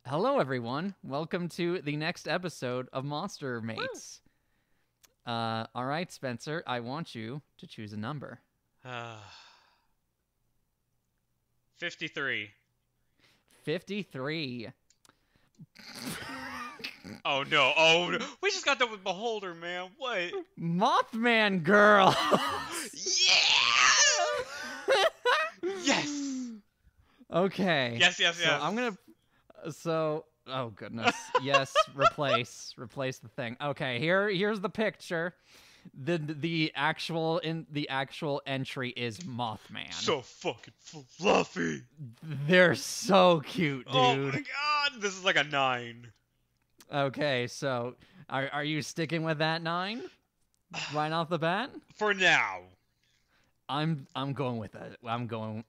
Hello, everyone. Welcome to the next episode of Monster Mates. All right, Spencer, I want you to choose a number. 53. 53. Oh no, oh no. We just got done with Beholder, man. What? Mothman girl. Yeah! Yes! Okay. Yes, yes, So yes. I'm gonna. Oh goodness. Yes. Replace the thing. Okay. Here's the picture. The actual entry is Mothman. So fucking fluffy. They're so cute, dude. Oh my god, this is like a 9. Okay, so are you sticking with that 9 right off the bat? For now. I'm going with it. I'm going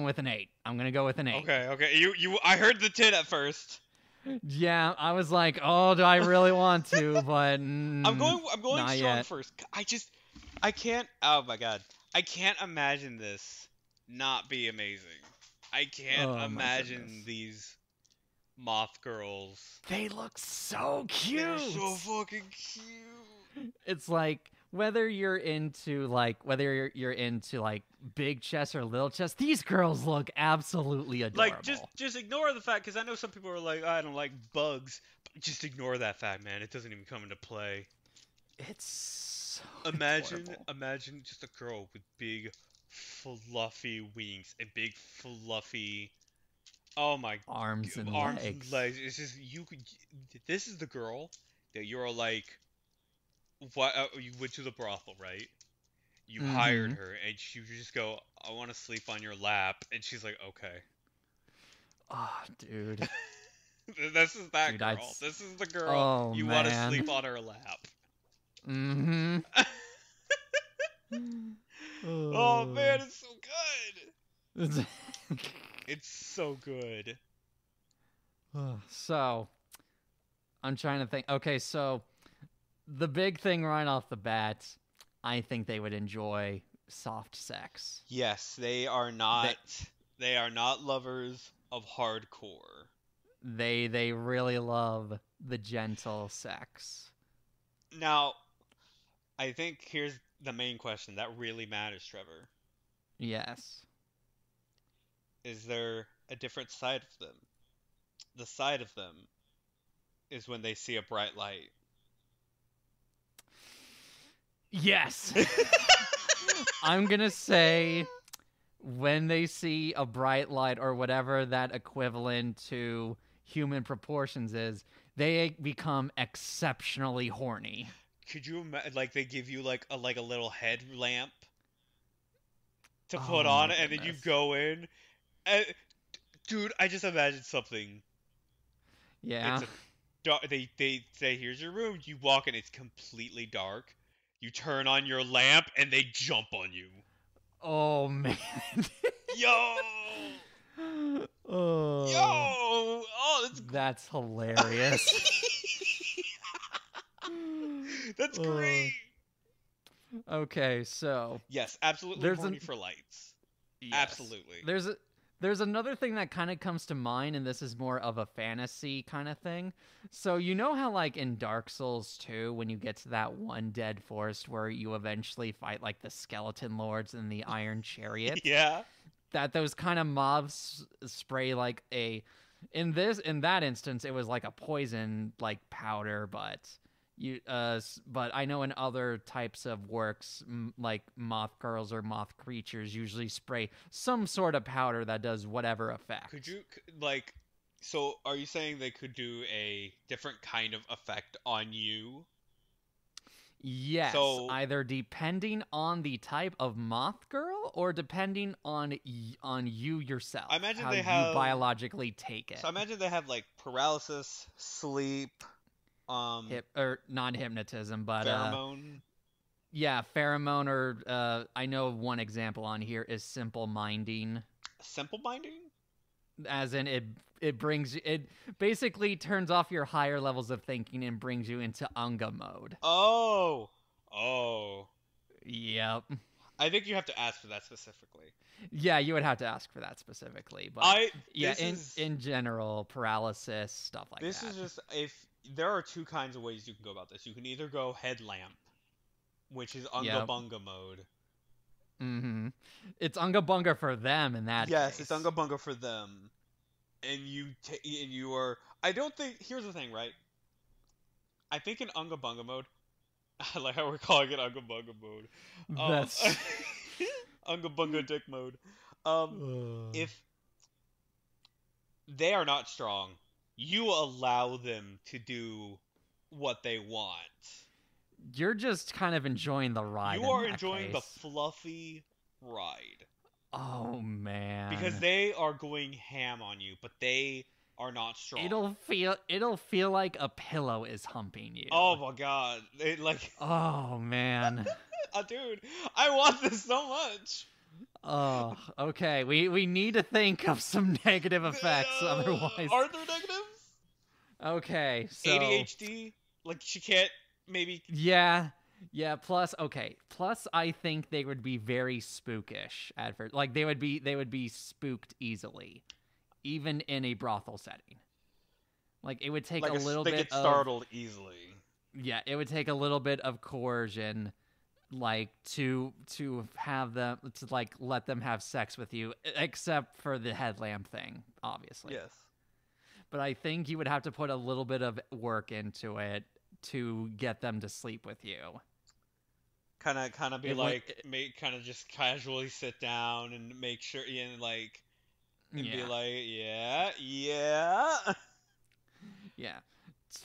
with an 8. I'm gonna go with an 8. Okay. I heard the 10 at first. Yeah, I was like, oh, do I really want to? But I'm going not strong yet. first. I can't. Oh my god, I can't imagine this not be amazing. I can't Oh, my imagine goodness. these moth girls. They look so cute. They're so fucking cute. It's like whether you're into big chest or little chest, these girls look absolutely adorable. Like just ignore the fact, because I know some people are like, I don't like bugs. But just ignore that fact, man. It doesn't even come into play. It's so Imagine adorable. just a girl with big, fluffy wings and big, fluffy. Oh my, Arms and arms legs. and legs. It's just you could. This is the girl that you're like. What you went to the brothel, right? You hired her, and you just go, "I want to sleep on your lap," and she's like, "Okay." Oh, dude. This is that Dude, girl. This is the girl Oh, you want to man. sleep on her lap. Mm-hmm. Oh man, it's so good. It's- It's so good. So, I'm trying to think. Okay, so the big thing right off the bat, I think they would enjoy soft sex. Yes, they are not. They are not lovers of hardcore. They really love the gentle sex. Now, I think here's the main question that really matters, Trevor. Yes. Is there a different side of them? The side of them is when they see a bright light. Yes. I'm gonna say when they see a bright light or whatever that equivalent to human proportions is, they become exceptionally horny. Could you imagine, like, they give you like a little headlamp to put Oh, on, my and then you goodness. go in, and dude, I just imagined something. Yeah. It's a they say, here's your room. You walk in, it's completely dark. You turn on your lamp, and they jump on you. Oh, man. Yo, Oh, oh, that's hilarious. that's Oh. great. Okay, so Yes, absolutely There's horny an- for lights. yes. Absolutely. There's another thing that kind of comes to mind, and this is more of a fantasy kind of thing. So you know how like in Dark Souls 2, when you get to that one dead forest where you eventually fight like the skeleton lords and the iron chariot, Yeah. that those kind of mobs spray like in that instance it was like a poison like powder, but but I know in other types of works, like moth girls or moth creatures usually spray some sort of powder that does whatever effect. Could you like? So, are you saying they could do a different kind of effect on you? Yes, So, either depending on the type of moth girl or depending on on you yourself, I imagine how they you have. biologically take it. So, I imagine they have like paralysis, sleep, Or not hypnotism, but pheromone. yeah, pheromone, or I know one example on here is simple minding, Simple binding? as in it basically turns off your higher levels of thinking and brings you into Unga mode. Oh. Oh. Yep. I think you have to ask for that specifically. Yeah, you would have to ask for that specifically, but I yeah, in general, paralysis, stuff like this that. is just if there are two kinds of ways you can go about this. You can either go headlamp, which is Unga Yep. Bunga mode. It's unga bunga for them in that Yes, it's case. Unga Bunga for them, and you are. I don't think. Here's the thing, right? I think in Unga Bunga mode, I like how we're calling it Unga Bunga mode. Um, That's Unga Bunga dick mode. Um, if they are not strong, you allow them to do what they want. you're just kind of enjoying the ride You in are that enjoying the case. fluffy ride Oh because man. they are going ham on you, but they are not strong. It'll feel like a pillow is humping Oh you. my god. Like Oh man. dude, I want this so much. Oh, okay. We need to think of some negative effects otherwise. Are there negatives? Okay, so ADHD? Like she can't maybe yeah. Yeah, plus okay. Plus I think they would be very spookish at first. Like they would be spooked easily even in a brothel setting. Like it would take a little they bit get of startled easily. yeah, it would take a little bit of coercion like to have them to like let them have sex with you except for the headlamp thing, obviously. Yes. But I think you would have to put a little bit of work into it to get them to sleep with you. Kind of be It would like make kind of just casually sit down and make sure and like and be yeah. like, yeah, yeah. Yeah.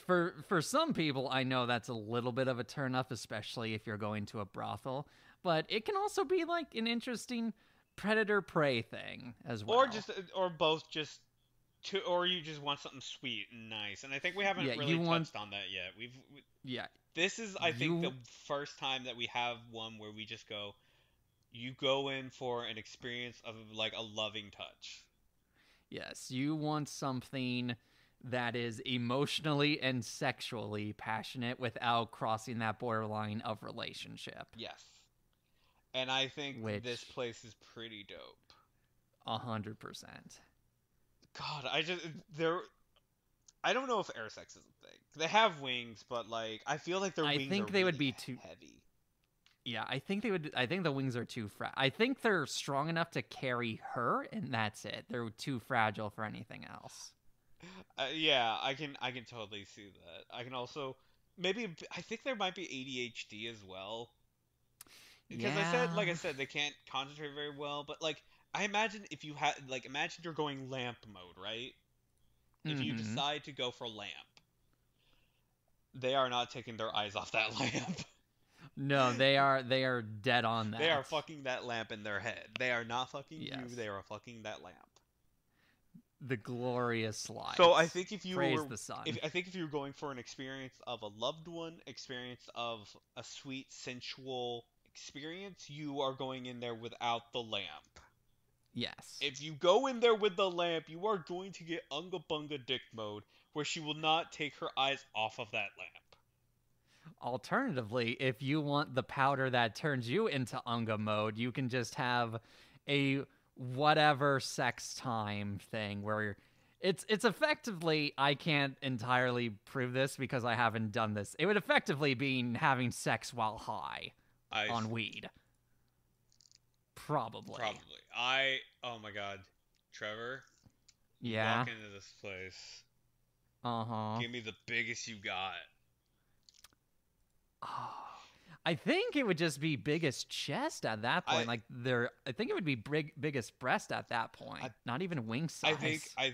For some people, I know that's a little bit of a turnoff, especially if you're going to a brothel. But it can also be like an interesting predator prey thing as Or well. just or both just to or you just want something sweet and nice. And I think we haven't Yeah, really you want touched on that yet. yeah This is I think the you first time that we have one where we just go you go in for an experience of like a loving touch. yes you want something that is emotionally and sexually passionate without crossing that borderline of relationship, Yes. And I think this which place is pretty dope. 100%. God, there I don't know if air sex is a thing. They have wings, but like I feel like their I wings are think they would really be too. heavy. Yeah, I think they would. I think the wings are too I think they're strong enough to carry her, and that's it. They're too fragile for anything else. Yeah, I can totally see that. I can also maybe I think there might be ADHD as well because like I Yeah. said they can't concentrate very well, but like I imagine if you had like imagine you're going lamp mode, right? If you Mm-hmm. decide to go for lamp, they are not taking their eyes off that lamp. No, they are dead on They are that. fucking that lamp in their head. They are not fucking you, Yes. they are fucking that lamp. The glorious So light. I think Praise the sun. if you were going for an experience of a loved one, experience of a sweet sensual experience, you are going in there without the lamp. Yes. If you go in there with the lamp, you are going to get Unga Bunga Dick mode, where she will not take her eyes off of that lamp. Alternatively, if you want the powder that turns you into Unga mode, you can just have a whatever sex time thing where it's effectively, I can't entirely prove this because I haven't done this. It would effectively be having sex while high I on see. weed. Probably. Probably. Oh my god. Trevor, you walk Yeah. into this place. Uh-huh. Give me the biggest you got. Oh, I think it would just be biggest chest at that I point. Like I think it would be biggest breast at that point. I Not even wing I think size. I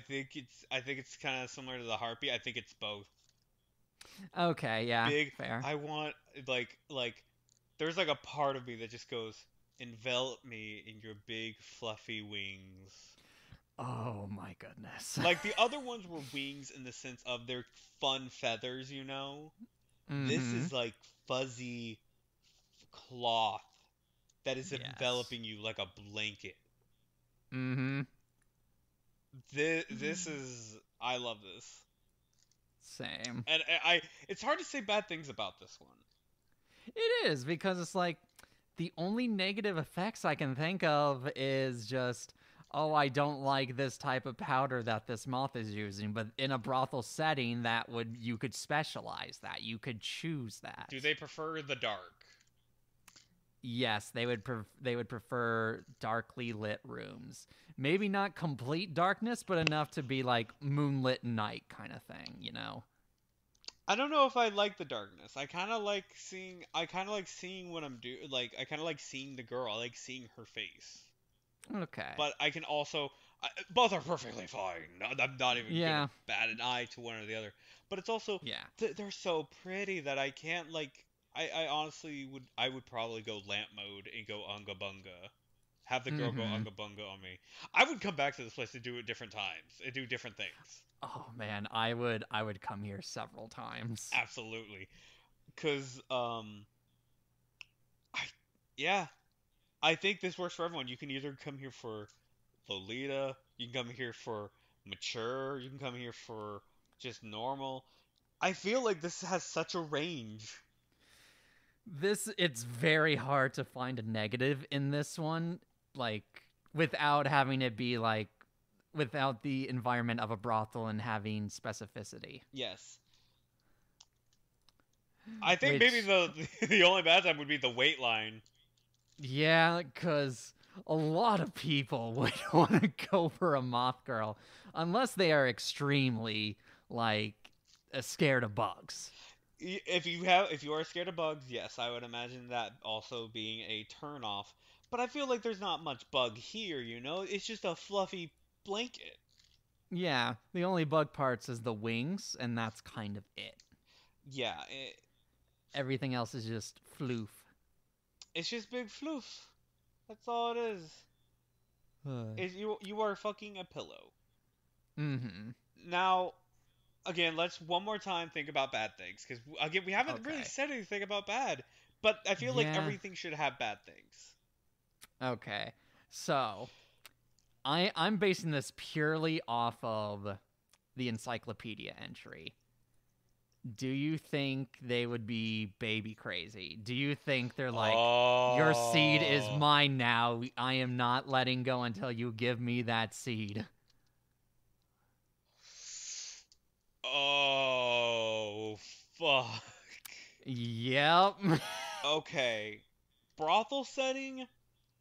think it's kind of similar to the heartbeat. I think it's both. Okay, yeah, Big. fair. I want like there's like a part of me that just goes envelop me in your big fluffy wings. Oh my goodness. Like the other ones were wings in the sense of they're fun feathers, you know. This Mm-hmm. is like fuzzy cloth that is Yes. enveloping you like a blanket. Mm-hmm. This is I love this. Same. And it's hard to say bad things about this one. It is because it's like the only negative effects I can think of is just, oh, I don't like this type of powder that this moth is using. But in a brothel setting, you could specialize that. You could choose that. Do they prefer the dark? Yes, they would prefer darkly lit rooms. Maybe not complete darkness, but enough to be like moonlit night kind of thing, you know? I don't know if I like the darkness. I kind of like seeing. I kind of like seeing what I'm doing. Like I kind of like seeing the girl. I like seeing her face. Okay. But I can also. Both are perfectly fine. I'm not even Yeah. gonna bat an eye to one or the other. But it's also Yeah. they're so pretty that I can't like. I honestly would. I would probably go lamp mode and go unga bunga. Have the girl go Mm-hmm. unga bunga on me. I would come back to this place to do it different times and do different things. Oh man, I would come here several times. Absolutely. Cause I yeah, I think this works for everyone. You can either come here for Lolita, you can come here for mature, you can come here for just normal. I feel like this has such a range. It's very hard to find a negative in this one, like without having it be like without the environment of a brothel and having specificity. Yes. I think maybe Which the only bad time would be the wait line. yeah, because a lot of people would want to go for a moth girl unless they are extremely like scared of bugs. If you are scared of bugs, yes, I would imagine that also being a turn off. But I feel like there's not much bug here, you know? It's just a fluffy blanket. Yeah, the only bug parts is the wings, and that's kind of it. Yeah, Everything else is just floof. it's just big floof. That's all it is. Is you are fucking a pillow. Mm-hmm. Now, again, let's one more time think about bad things because again we haven't really Okay. said anything about bad, but I feel like Yeah. everything should have bad things. Okay. So I'm basing this purely off of the encyclopedia entry. Do you think they would be baby crazy? Do you think they're like, your seed is Oh, mine now. I am not letting go until you give me that seed. oh, fuck. Yep. Okay, brothel setting,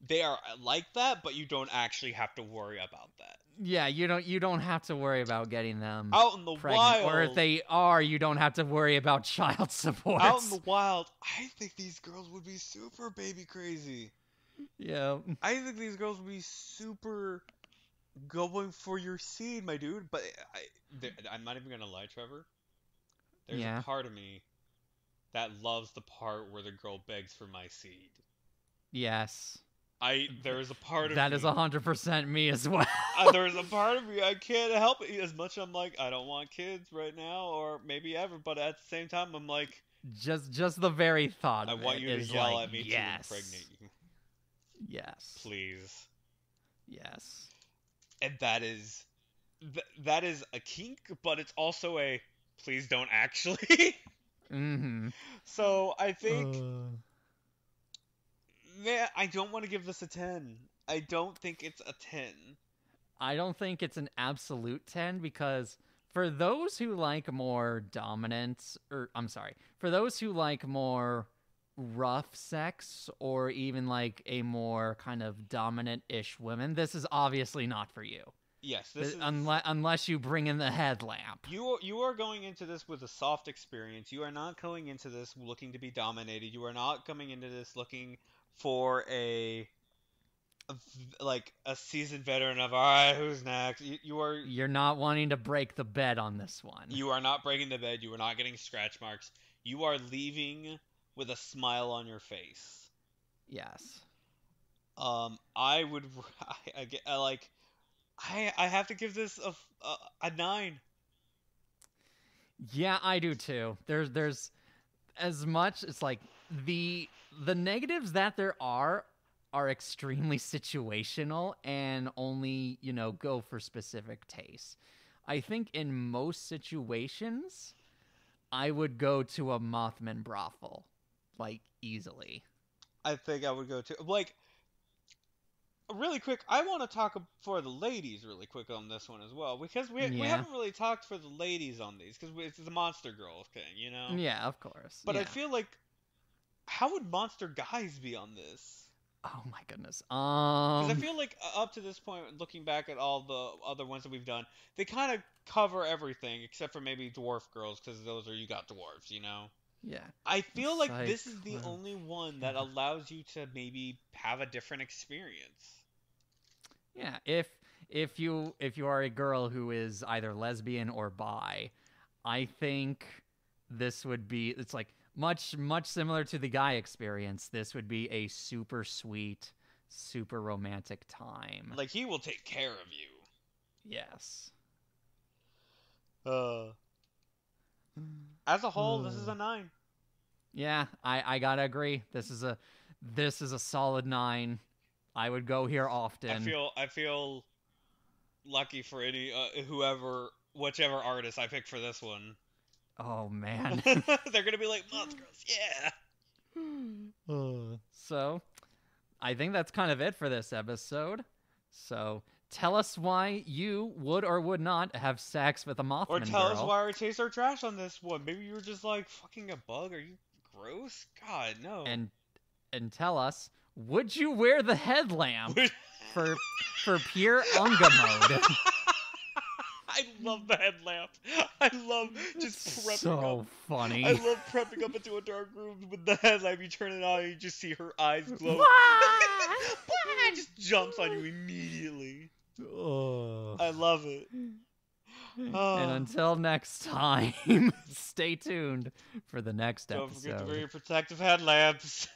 they are like that, but you don't actually have to worry about that. Yeah, you don't have to worry about getting them Out in the pregnant, or if wild, they are, you don't have to worry about child out in supports. the wild, I think these girls would be super baby crazy. Yeah. I think these girls would be super going for your seed, my dude. But I'm not even gonna lie, Trevor. There's Yeah. a part of me that loves the part where the girl begs for my seed. Yes. There is a part of That me. is 100% me as well. There's a part of me I can't help it. As much I'm like I don't want kids right now or maybe ever, but at the same time I'm like just the very thought I of want it you to is yell like, at me yes. to impregnate you, Yes. please. Yes. And that is a kink, but it's also a please don't actually. Mm-hmm. So I think, man, I don't want to give this a 10. I don't think it's a 10. I don't think it's an absolute 10 because for those who like more dominant, or I'm sorry, for those who like more rough sex or even like a more kind of dominant-ish women, this is obviously not for you. Yes, this is Unless you bring in the headlamp. you are going into this with a soft experience. You are not going into this looking to be dominated. You are not coming into this looking for like a seasoned veteran of all right, who's next? You're not wanting to break the bed on this one. You are not breaking the bed. You are not getting scratch marks. You are leaving with a smile on your face. Yes. I would I like I have to give this a 9. Yeah, I do too. There's as much it's like the negatives that there are extremely situational and only, go for specific tastes. I think in most situations I would go to a Mothman brothel like easily. I think I would go too. Like, really quick, I want to talk for the ladies really quick on this one as well because we Yeah. haven't really talked for the ladies on these because it's the monster girl thing, you know. Yeah, of course. But I Yeah. feel like how would monster guys be on this? Oh my goodness. Because I feel like up to this point, looking back at all the other ones that we've done, they kind of cover everything except for maybe dwarf girls because those are you got dwarves, you know. Yeah. I feel like this is the Cyclo. only one that allows you to maybe have a different experience. Yeah, if you are a girl who is either lesbian or bi, I think this would be it's like much similar to the guy experience. This would be a super sweet, super romantic time. Like he will take care of you. Yes. Uh, as a whole, this is a 9. Yeah, I gotta agree. This is a solid 9. I would go here often. I feel lucky for any whichever artist I pick for this one. Oh man. They're gonna be like Moth Girls, yeah. So, I think that's kind of it for this episode. So, tell us why you would or would not have sex with a Mothman Or tell us girl. why our tastes are trash on this one. Maybe you were just like fucking a bug. Are you gross? God, no. And tell us, would you wear the headlamp for pure unga mode? I love the headlamp. I love just prepping So up. funny. I love prepping up into a dark room with the headlamp. You turn it on, and you just see her eyes glow. Just jumps on you immediately. Oh. I love it. And until next time, stay tuned for the next Don't episode. forget to wear your protective headlamps.